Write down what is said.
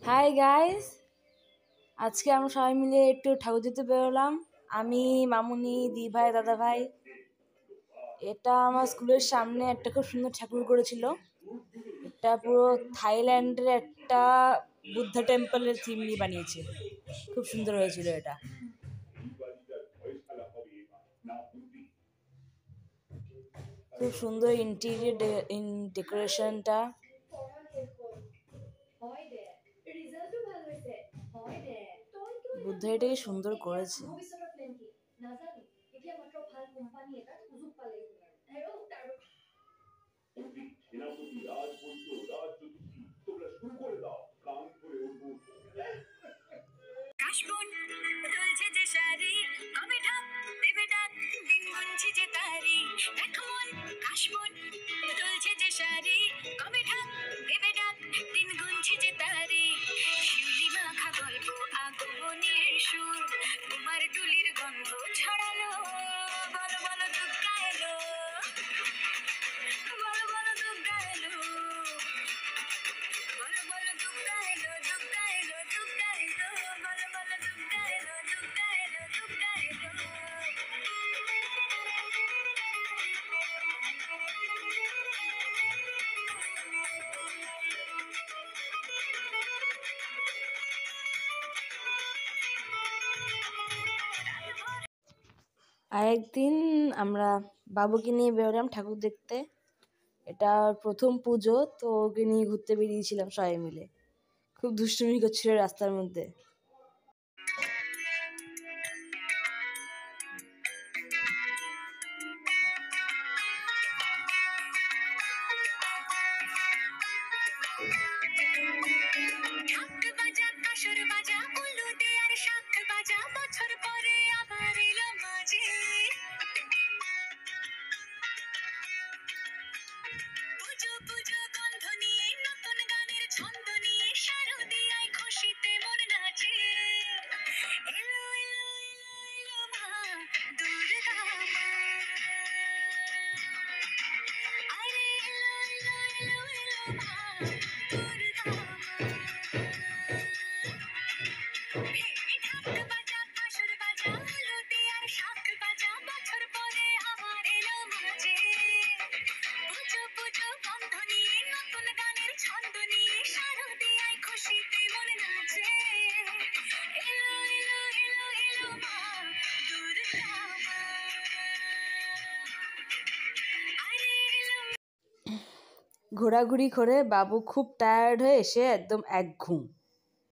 Hi guys, আজকে আমরা সবাই মিলে একটু ঠাকুর দিতে বেরোলাম। আমি, মামুনি, দি ভাই, দাদা ভাই। এটা আমার স্কুলের সামনে একটা খুব সুন্দর ঠাকুর করেছিল। এটা পুরো থাইল্যান্ডের একটা বুদ্ধা টেম্পলের থিম নিয়ে বানিয়েছে। খুব সুন্দর হয়েছিল এটা। খুব সুন্দর ইন্টেরিয়র ডেকোরেশনটা। বুদ্ধ এটাকে সুন্দর করেছে। আরেকদিন আমরা বাবুকে নিয়ে বেরোলাম ঠাকুর দেখতে। এটা প্রথম পুজো, তো ওকে নিয়ে ঘুরতে বেরিয়েছিলাম সবাই মিলে। খুব দুষ্টুমি করছিল রাস্তার মধ্যে। ঘোরাঘুরি করে বাবু খুব টায়ার্ড হয়ে এসে একদম এক ঘুম।